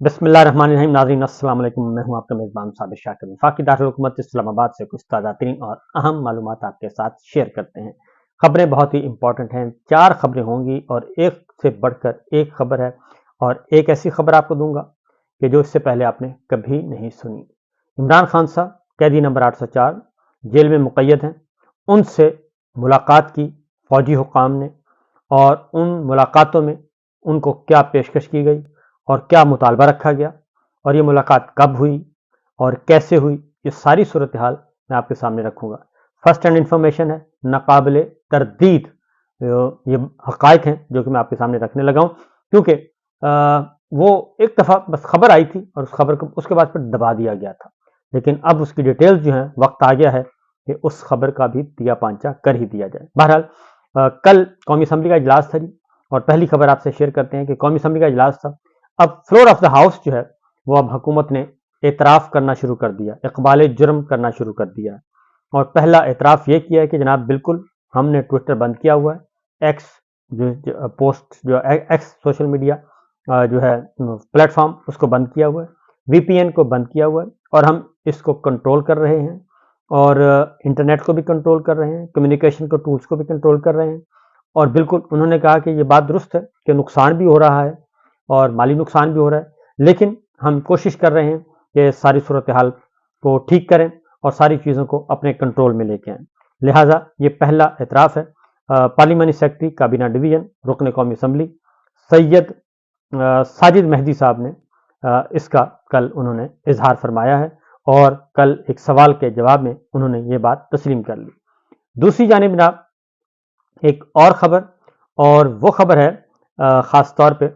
बिस्मिल्लाहिर्रहमानिर्रहीम। नाज़रीन अस्सलाम वालेकुम। मैं हूं आपका मेज़बान साबिर शाकिर। वफाकी दारुल हुकूमत इस्लामाबाद से कुछ ताज़ा तरीन और अहम मालूमात आपके साथ शेयर करते हैं। खबरें बहुत ही इंपॉर्टेंट हैं, 4 खबरें होंगी और एक से बढ़कर एक खबर है, और एक ऐसी खबर आपको दूंगा कि जो इससे पहले आपने कभी नहीं सुनी। इमरान खान साहब कैदी नंबर 804 जेल में मुक़य्यद हैं, उनसे मुलाकात की फौजी हुकाम ने, और उन मुलाकातों में उनको क्या पेशकश की गई और क्या मुतालबा रखा गया, और ये मुलाकात कब हुई और कैसे हुई, ये सारी सूरत हाल मैं आपके सामने रखूंगा। फर्स्ट हैंड इंफॉर्मेशन है, नाकाबिले तरदीद ये हकायक हैं जो कि मैं आपके सामने रखने लगा हूं, क्योंकि वो एक दफ़ा बस खबर आई थी और उस खबर को उसके बाद फिर दबा दिया गया था, लेकिन अब उसकी डिटेल्स जो हैं वक्त आ गया है कि उस खबर का भी दिया पांचा कर ही दिया जाए। बहरहाल कल कौमी असम्बली का इजलास था जी, और पहली खबर आपसे शेयर करते हैं कि कौमी असम्बली का इजलास था। अब फ्लोर ऑफ द हाउस जो है वो अब हुकूमत ने एतराफ़ करना शुरू कर दिया, इकबाल जुर्म करना शुरू कर दिया, और पहला एतराफ़ ये किया है कि जनाब बिल्कुल हमने ट्विटर बंद किया हुआ है, एक्स जो पोस्ट जो एक्स सोशल मीडिया जो है प्लेटफॉर्म उसको बंद किया हुआ है, वीपीएन को बंद किया हुआ है, और हम इसको कंट्रोल कर रहे हैं, और इंटरनेट को भी कंट्रोल कर रहे हैं, कम्युनिकेशन को टूल्स को भी कंट्रोल कर रहे हैं। और बिल्कुल उन्होंने कहा कि ये बात दुरुस्त है कि नुकसान भी हो रहा है और माली नुकसान भी हो रहा है, लेकिन हम कोशिश कर रहे हैं कि सारी सूरत हाल को ठीक करें और सारी चीज़ों को अपने कंट्रोल में लेके आएँ। लिहाजा ये पहला एतराफ़ है। पार्लिमानी सेक्रेटरी काबीना डिवीज़न रुकन कौमी असम्बली सैयद साजिद मेहदी साहब ने इसका कल उन्होंने इजहार फरमाया है, और कल एक सवाल के जवाब में उन्होंने ये बात तस्लीम कर ली। दूसरी जानिब जनाब एक और खबर, और वो खबर है ख़ास तौर पे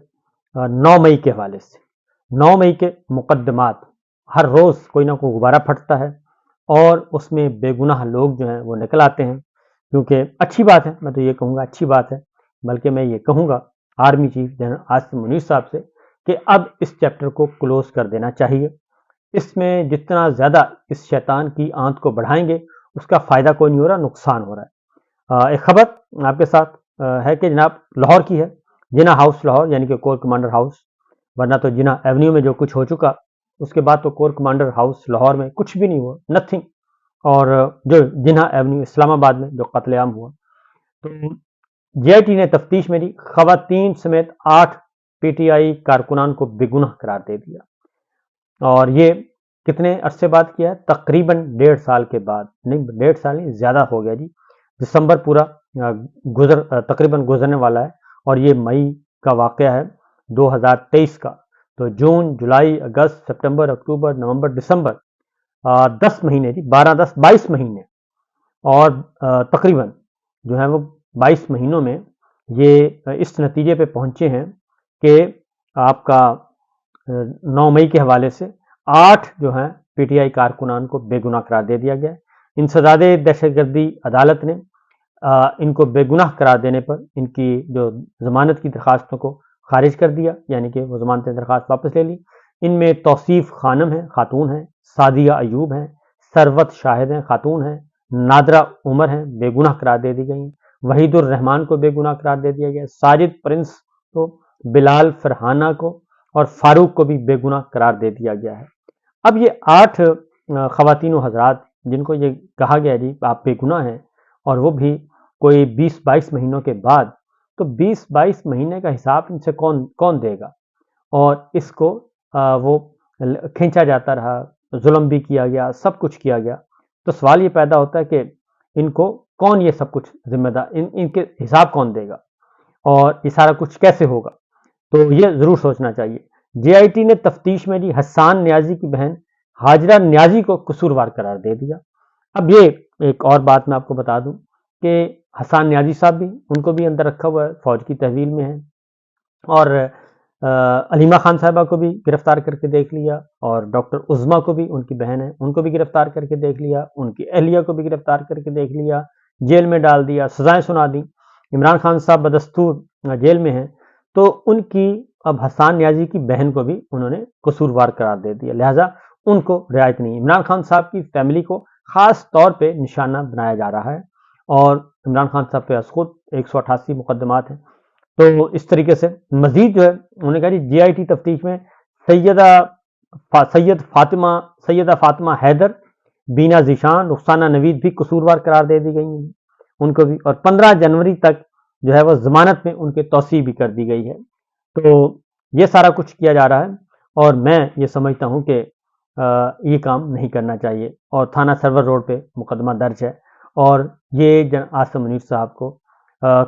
9 मई के हवाले से। 9 मई के मुकद्दमात, हर रोज़ कोई ना कोई गुब्बारा फटता है और उसमें बेगुनाह लोग जो हैं वो निकल आते हैं, क्योंकि अच्छी बात है, मैं तो ये कहूँगा अच्छी बात है, बल्कि मैं ये कहूँगा army chief general Asim Munir साहब से कि अब इस चैप्टर को क्लोज़ कर देना चाहिए। इसमें जितना ज़्यादा इस शैतान की आंत को बढ़ाएंगे उसका फ़ायदा कोई नहीं हो रहा, नुकसान हो रहा है। एक खबर आपके साथ है कि जनाब लाहौर की है, जिना हाउस लाहौर यानी कि कोर कमांडर हाउस, वरना तो जिना एवेन्यू में जो कुछ हो चुका उसके बाद तो कोर कमांडर हाउस लाहौर में कुछ भी नहीं हुआ, नथिंग। और जो जिना एवेन्यू इस्लामाबाद में जो कत्लेआम हुआ, तो जेआईटी ने तफ्तीश में दी, खवातीन समेत 8 पीटीआई कारकुनान को बेगुनाह करार दे दिया। और ये कितने अरसे बाद किया है? तकरीबन 1.5 साल के बाद, नहीं 1.5 साल नहीं, ज़्यादा हो गया जी। दिसंबर पूरा तकरीबन गुजरने वाला है, और ये मई का वाक़या है 2023 का। तो जून, जुलाई, अगस्त, सितंबर, अक्टूबर, नवंबर, दिसंबर 10 महीने जी, 12, 10, 22 महीने, और तकरीबन जो है वो 22 महीनों में ये इस नतीजे पे पहुंचे हैं कि आपका 9 मई के हवाले से 8 जो हैं पीटीआई कारकुनान को बेगुनाह करार दे दिया गया है। इंसदादे दहशतगर्दी अदालत ने इनको बेगुनाह करार देने पर इनकी जो ज़मानत की दरख्वास्तों को खारिज कर दिया, यानी कि वो ज़मानत दरख्वास्त वापस ले ली। इनमें तौसीफ़ खानम है, खातून है, सादिया अयूब हैं, सरवत शाहिद हैं, खातून हैं, नादरा उमर हैं, बेगुनाह करार दे दी गई हैं। वहीदुर रहमान को बेगुनाह करार दे दिया गया, साजिद प्रिंस को, बिलाल फरहाना को और फारूक को भी बेगुनाह करार दे दिया गया है। अब ये 8 ख़वातीन हज़रात जिनको ये कहा गया जी आप बेगुनाह हैं, और वो भी कोई 20-22 महीनों के बाद, तो 20-22 महीने का हिसाब इनसे कौन कौन देगा? और इसको वो खींचा जाता रहा, जुल्म भी किया गया, सब कुछ किया गया। तो सवाल ये पैदा होता है कि इनको कौन ये सब कुछ जिम्मेदार, इनके हिसाब कौन देगा और ये सारा कुछ कैसे होगा? तो ये ज़रूर सोचना चाहिए। जेआईटी ने तफ्तीश में जी हसन न्याजी की बहन हाजरा न्याजी को कसूरवार करार दे दिया। अब ये एक और बात मैं आपको बता दूं कि हसन न्याजी साहब भी, उनको भी अंदर रखा हुआ है, फौज की तहवील में है, और अलीमा खान साहिबा को भी गिरफ्तार करके देख लिया, और डॉक्टर उज़्मा को भी, उनकी बहन है, उनको भी गिरफ्तार करके देख लिया, उनकी अहलिया को भी गिरफ्तार करके देख लिया, जेल में डाल दिया, सजाएं सुना दी। इमरान खान साहब बदस्तूर जेल में हैं, तो उनकी अब हसन न्याजी की बहन को भी उन्होंने कसूरवार करार दे दिया, लिहाजा उनको रियायत नहीं। इमरान खान साहब की फैमिली को खास तौर पे निशाना बनाया जा रहा है, और इमरान खान साहब पे खुद 188 मुकदमात हैं। तो इस तरीके से मजीद जो है उन्होंने कहा जी जेआईटी तफ्तीश में सैयदा फातिमा हैदर, बीना ज़ीशान, रुखसाना नवीद भी कसूरवार करार दे दी गई हैं उनको भी, और 15 जनवरी तक जो है वो जमानत में उनके तौसीह भी कर दी गई है। तो ये सारा कुछ किया जा रहा है और मैं ये समझता हूँ कि ये काम नहीं करना चाहिए और थाना सरवर रोड पे मुकदमा दर्ज है और ये आसिम मुनीर साहब को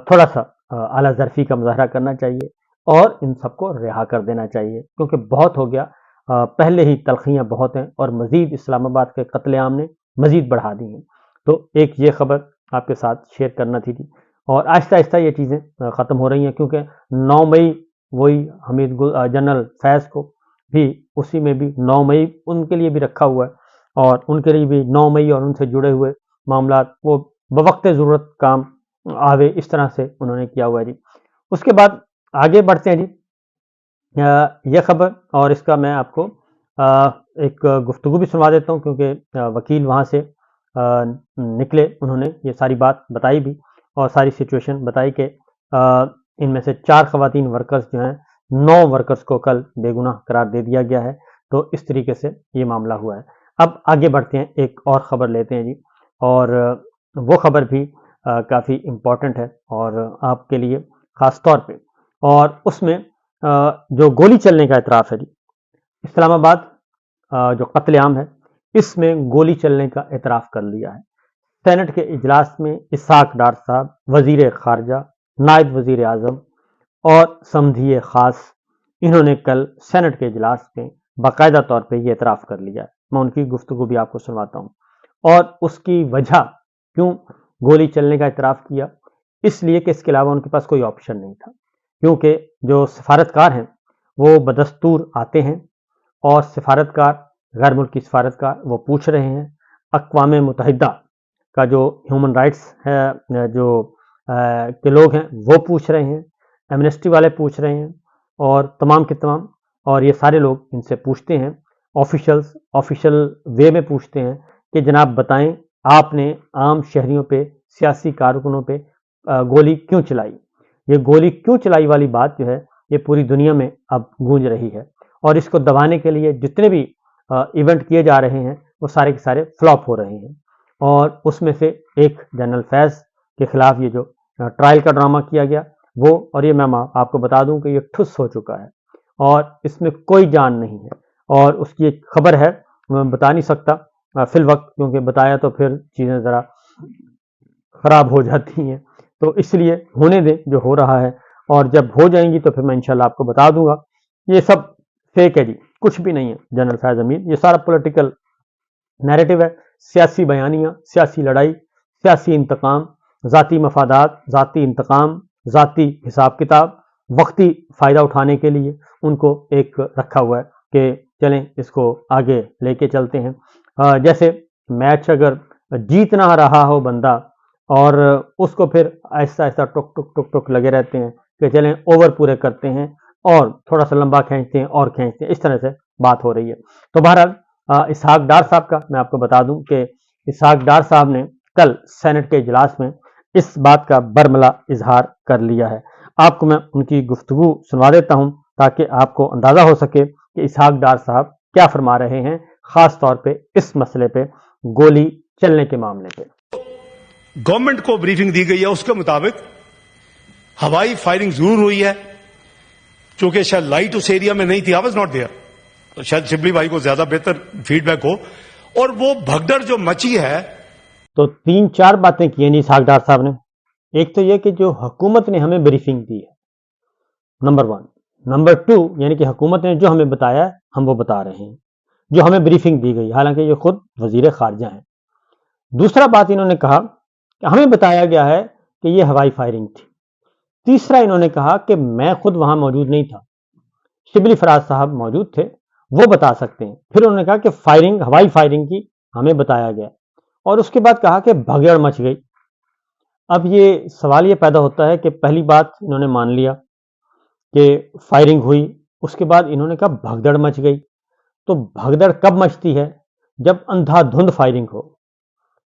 थोड़ा सा आला ज़र्फ़ी का मुज़ाहरा करना चाहिए और इन सबको रिहा कर देना चाहिए, क्योंकि बहुत हो गया। पहले ही तलखियाँ बहुत हैं और मज़ीद इस्लामाबाद के कत्लेआम ने मज़ीद बढ़ा दी हैं। तो एक ये ख़बर आपके साथ शेयर करना थी और आहिस्ता आहिस्ता ये चीज़ें ख़त्म हो रही हैं, क्योंकि 9 मई वही हमीद जनरल फैज़ को भी उसी में भी 9 मई उनके लिए भी रखा हुआ है और उनके लिए भी 9 मई और उनसे जुड़े हुए मामला वो बवक़्त ज़रूरत काम आवे, इस तरह से उन्होंने किया हुआ है जी। उसके बाद आगे बढ़ते हैं जी। यह खबर और इसका मैं आपको एक गुफ्तगू भी सुनवा देता हूँ, क्योंकि वकील वहाँ से निकले, उन्होंने ये सारी बात बताई भी और सारी सिचुएशन बताई कि इनमें से 4 ख़वातीन वर्कर्स जो हैं, 9 वर्कर्स को कल बेगुनाह करार दे दिया गया है। तो इस तरीके से ये मामला हुआ है। अब आगे बढ़ते हैं, एक और ख़बर लेते हैं जी, और वो ख़बर भी काफ़ी इम्पॉर्टेंट है और आपके लिए ख़ास तौर पे, और उसमें जो गोली चलने का एतराफ़ है जी, इस्लामाबाद जो कत्लेआम है इसमें गोली चलने का एतराफ़ कर लिया है। सेनेट के इजलास में इसहाक डार साहब, वज़ीर ख़ारजा, नायब वज़ीर आज़म और समझिए ख़ास, इन्होंने कल सेनेट के इजलास में बाकायदा तौर पे ये एतराफ़ कर लिया है। मैं उनकी गुफ्तगू भी आपको सुनवाता हूँ और उसकी वजह क्यों गोली चलने का एतराफ़ किया, इसलिए कि इसके अलावा उनके पास कोई ऑप्शन नहीं था, क्योंकि जो सफारतकार हैं वो बदस्तूर आते हैं और सफारतकार, गैर मुल्की सफारतकार, वो पूछ रहे हैं अक़वाम मुत्तहिदा का जो ह्यूमन राइट्स है जो के लोग हैं वो पूछ रहे हैं, एमनेस्टी वाले पूछ रहे हैं और तमाम के तमाम, और ये सारे लोग इनसे पूछते हैं, ऑफिशियल वे में पूछते हैं कि जनाब बताएं आपने आम शहरियों पे, सियासी कारकुनों पे गोली क्यों चलाई। ये गोली क्यों चलाई वाली बात जो है ये पूरी दुनिया में अब गूंज रही है और इसको दबाने के लिए जितने भी इवेंट किए जा रहे हैं वो सारे के सारे फ्लॉप हो रहे हैं। और उसमें से एक जनरल फैज़ के खिलाफ ये जो ट्रायल का ड्रामा किया गया वो, और ये मैं आपको बता दूं कि ये ठुस हो चुका है और इसमें कोई जान नहीं है और उसकी एक खबर है, मैं बता नहीं सकता फिल वक्त, क्योंकि बताया तो फिर चीज़ें ज़रा ख़राब हो जाती हैं, तो इसलिए होने दें जो हो रहा है, और जब हो जाएंगी तो फिर मैं इंशाल्लाह आपको बता दूंगा। ये सब फेक है जी, कुछ भी नहीं है जनरल फैज़ हमीद, ये सारा पॉलिटिकल नैरेटिव है, सियासी बयानियाँ, सियासी लड़ाई, सियासी इंतकाम, ज़ाती मफादात, ज़ाती इंतकाम, ज़ाती हिसाब किताब, वक्ती फ़ायदा उठाने के लिए उनको एक रखा हुआ है कि चलें इसको आगे लेके चलते हैं। जैसे मैच अगर जीत ना रहा हो बंदा और उसको फिर आहिस्ता आहिस्ता टुक टुक टुक टुक लगे रहते हैं कि चलें ओवर पूरे करते हैं और थोड़ा सा लंबा खींचते हैं और खींचते हैं, इस तरह से बात हो रही है। तो बहरहाल इसहाक डार साहब का मैं आपको बता दूं कि इसहाक डार साहब ने कल सेनेट के इजलास में इस बात का बरमला इजहार कर लिया है। आपको मैं उनकी गुफ्तगू सुनवा देता हूं ताकि आपको अंदाज़ा हो सके कि इसहाक डार साहब क्या फरमा रहे हैं, ख़ास तौर पे इस मसले पे, गोली चलने के मामले पे। गवर्नमेंट को ब्रीफिंग दी गई है, उसके मुताबिक हवाई फायरिंग जरूर हुई है, क्योंकि शायद लाइट उस एरिया में नहीं थी, आई वाज नॉट देयर, तो शायद शिबली भाई को ज्यादा बेहतर फीडबैक हो। और वो भगदड़ जो मची है, तो 3-4 बातें की हैं जी इसहाक डार साहब ने। एक तो ये कि जो हुकूमत ने हमें ब्रीफिंग दी है, नंबर 1। नंबर 2 यानी कि हुकूमत ने जो हमें बताया है हम वो बता रहे हैं, जो हमें ब्रीफिंग दी गई, हालांकि ये खुद वजीर खारजा हैं। दूसरा बात इन्होंने कहा कि हमें बताया गया है कि ये हवाई फायरिंग थी। तीसरा इन्होंने कहा कि मैं खुद वहां मौजूद नहीं था, शिबली फराज साहब मौजूद थे, वो बता सकते हैं। फिर उन्होंने कहा कि फायरिंग, हवाई फायरिंग की हमें बताया गया, और उसके बाद कहा कि भगदड़ मच गई। अब ये सवाल ये पैदा होता है कि पहली बात इन्होंने मान लिया कि फायरिंग हुई, उसके बाद इन्होंने कहा भगदड़ मच गई। तो भगदड़ कब मचती है? जब अंधाधुंध फायरिंग हो,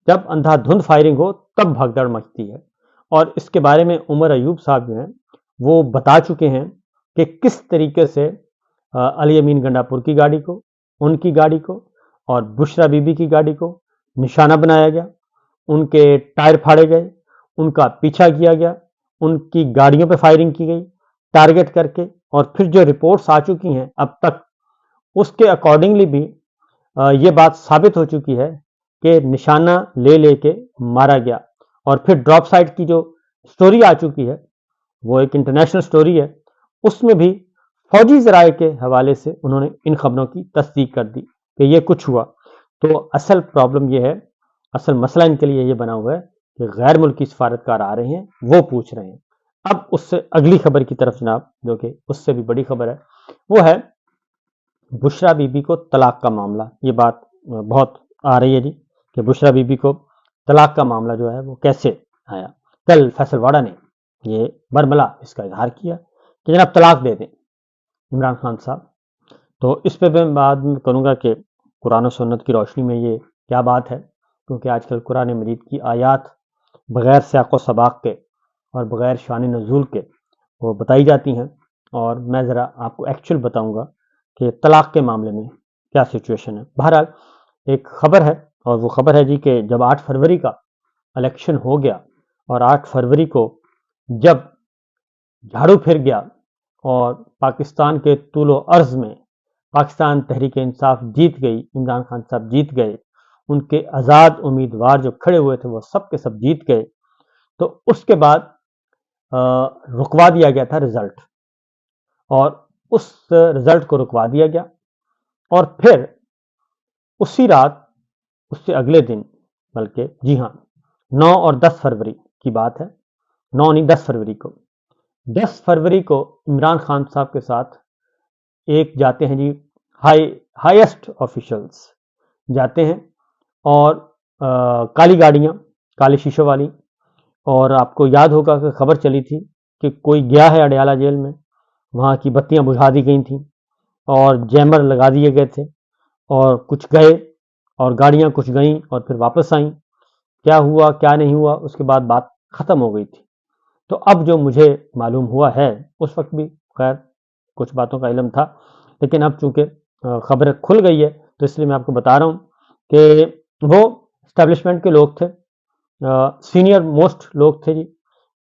जब अंधाधुंध फायरिंग हो तब भगदड़ मचती है। और इसके बारे में उमर अयूब साहब जो हैं वो बता चुके हैं कि किस तरीके से علی امین گنڈاپور کی گاڑی کو، ان کی گاڑی کو اور بشرا بی بی کی گاڑی کو نشانہ بنایا گیا، ان کے ٹائر پھاڑے گئے، ان کا پیچھا کیا گیا، ان کی گاڑیوں پہ فائرنگ کی گئی ٹارگٹ کر کے، اور پھر جو رپورٹس آ چکی ہیں اب تک اس کے اکارڈنگلی بھی یہ بات ثابت ہو چکی ہے کہ نشانہ لے لے کے مارا گیا۔ اور پھر ڈراپ سائٹ کی جو سٹوری آ چکی ہے وہ ایک انٹرنیشنل سٹوری ہے، اس میں بھی فوجی ذرائع کے حوالے سے انہوں نے ان خبروں کی تصدیق کر دی کہ یہ کچھ ہوا۔ تو اصل پرابلم یہ ہے، اصل مسئلہ ان کے لیے یہ بنا ہوا ہے کہ غیر ملکی سفارتکار آ رہے ہیں، وہ پوچھ رہے ہیں۔ اب اس سے اگلی خبر کی طرف جناب، جو کہ اس سے بھی بڑی خبر ہے، وہ ہے بشرا بی بی کو طلاق کا معاملہ۔ یہ بات بہت آ رہی ہے جی کہ بشرا بی بی کو طلاق کا معاملہ جو ہے وہ کیسے آیا۔ کل فیصل واڑا نے یہ برملا اس کا اظہار کیا کہ جناب طلاق دے دیں عمران خان صاحب۔ تو اس پہ میں بعد میں کروں گا کہ قرآن و سنت کی روشنی میں یہ کیا بات ہے، کیونکہ آج کل قرآن مجید کی آیات بغیر سیاق و سباق کے اور بغیر شان نزول کے وہ بتائی جاتی ہیں، اور میں ذرا آپ کو ایکچوئل بتاؤں گا کہ طلاق کے معاملے میں کیا سچویشن ہے۔ بہرحال ایک خبر ہے، اور وہ خبر ہے جی کہ جب 8 فروری کا الیکشن ہو گیا اور 8 فروری کو جب جھاڑو پھر گیا اور پاکستان کے طول و عرض میں پاکستان تحریک انصاف جیت گئی، عمران خان صاحب جیت گئے، ان کے آزاد امیدوار جو کھڑے ہوئے تھے وہ سب کے سب جیت گئے، تو اس کے بعد رکوا دیا گیا تھا رزلٹ، اور اس رزلٹ کو رکوا دیا گیا، اور پھر اسی رات، اس سے اگلے دن، بلکہ جی ہاں 9 اور 10 فروری کی بات ہے، 9 نہیں 10 فروری کو، 10 فروری کو عمران خان صاحب کے ساتھ ایک جاتے ہیں جی ہائیسٹ آفیشلز جاتے ہیں، اور کالی گاڑیاں، کالے شیشوں والی، اور آپ کو یاد ہوگا کہ خبر چلی تھی کہ کوئی گیا ہے اڈیالہ جیل میں، وہاں کی بتیاں بجھا دی گئی تھیں اور جیمر لگا دیے گئے تھے، اور کچھ گئے اور گاڑیاں کچھ گئیں اور پھر واپس آئیں، کیا ہوا کیا نہیں ہوا اس کے بعد بات ختم ہو گئی تھی۔ تو اب جو مجھے معلوم ہوا ہے، اس وقت بھی خیر کچھ باتوں کا علم تھا، لیکن اب چونکہ خبر کھل گئی ہے تو اس لیے میں آپ کو بتا رہا ہوں کہ وہ اسٹیبلشمنٹ کے لوگ تھے، سینئر موسٹ لوگ تھے جی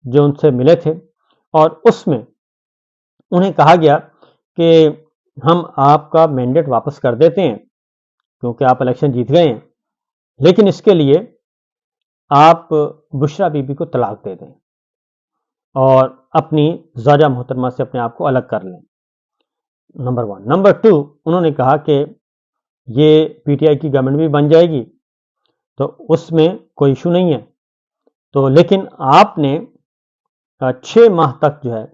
جو ان سے ملے تھے، اور اس میں انہیں کہا گیا کہ ہم آپ کا مینڈیٹ واپس کر دیتے ہیں کیونکہ آپ الیکشن جیت گئے ہیں، لیکن اس کے لیے آپ بشرا بی بی کو طلاق دے دیں اور اپنی زوجہ محترمہ سے اپنے آپ کو الگ کر لیں، نمبر 1۔ نمبر 2، انہوں نے کہا کہ یہ پی ٹی آئی کی گورنمنٹ بھی بن جائے گی تو اس میں کوئی ایشو نہیں ہے، تو لیکن آپ نے 6 ماہ تک جو ہے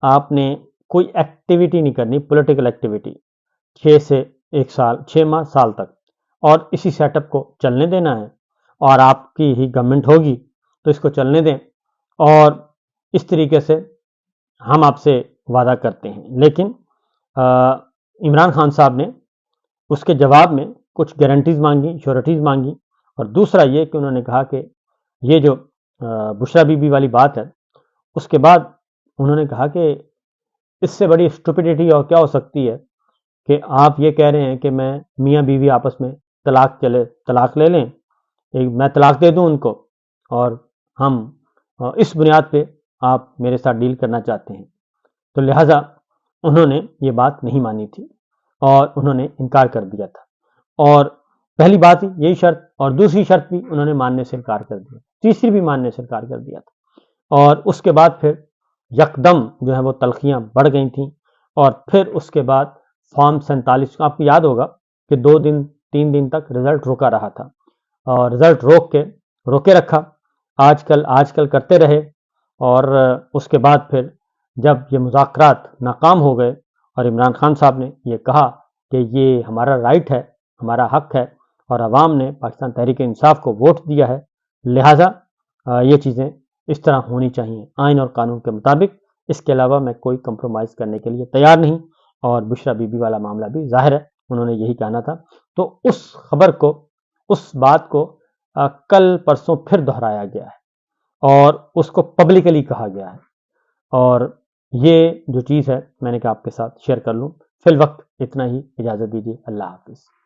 آپ نے کوئی ایکٹیویٹی نہیں کرنی، پولیٹیکل ایکٹیویٹی، 6 سے 1 سال، 6 ماہ سال تک، اور اسی سیٹ اپ کو چلنے دینا ہے، اور آپ کی ہی گورنمنٹ ہوگی تو اس کو چلنے دیں، اور اس طریقے سے ہم آپ سے وعدہ کرتے ہیں۔ لیکن عمران خان صاحب نے اس کے جواب میں کچھ گارنٹیز مانگی، شیورٹیز مانگی، اور دوسرا یہ کہ انہوں نے کہا کہ یہ جو بشرا بی بی والی بات ہے، اس کے بعد انہوں نے کہا کہ اس سے بڑی اسٹوپیڈیٹی اور کیا ہو سکتی ہے کہ آپ یہ کہہ رہے ہیں کہ میں میاں بیوی آپس میں طلاق لے لیں، میں طلاق دے دوں ان کو، اور ہم اس بنیاد پہ آپ میرے ساتھ ڈیل کرنا چاہتے ہیں، تو لہٰذا انہوں نے یہ بات نہیں مانی تھی اور انہوں نے انکار کر دیا تھا، اور پہلی بات ہی یہی شرط، اور دوسری شرط بھی انہوں نے ماننے سے انکار کر دیا، تیسری بھی ماننے سے انکار کر دیا تھا، اور اس کے بعد پھر یکدم جو ہے وہ تلخیاں بڑھ گئی تھیں، اور پھر اس کے بعد فارم 47 آپ کو یاد ہوگا کہ 2 دن 3 دن تک رزلٹ روکا رہا تھا، اور رزلٹ روکے رکھا، آج کل کرتے رہے، اور اس کے بعد پھر جب یہ مذاکرات ناکام ہو گئے اور عمران خان صاحب نے یہ کہا کہ یہ ہمارا رائٹ ہے، ہمارا حق ہے، اور عوام نے پاکستان تحریک انصاف کو ووٹ دیا ہے، لہٰذا یہ چیزیں اس طرح ہونی چاہیے آئین اور قانون کے مطابق، اس کے علاوہ میں کوئی کمپرومائز کرنے کے لیے تیار نہیں، اور بشرا بی بی والا معاملہ بھی ظاہر ہے انہوں نے یہی کہنا تھا۔ تو اس خبر کو، اس بات کو کل پرسوں پھر دہرایا گیا ہے اور اس کو پبلکلی کہا گیا ہے، اور یہ جو چیز ہے میں نے کہا آپ کے ساتھ شیئر کر لوں۔ فی الوقت اتنا ہی، اجازت دیجیے، اللہ حافظ۔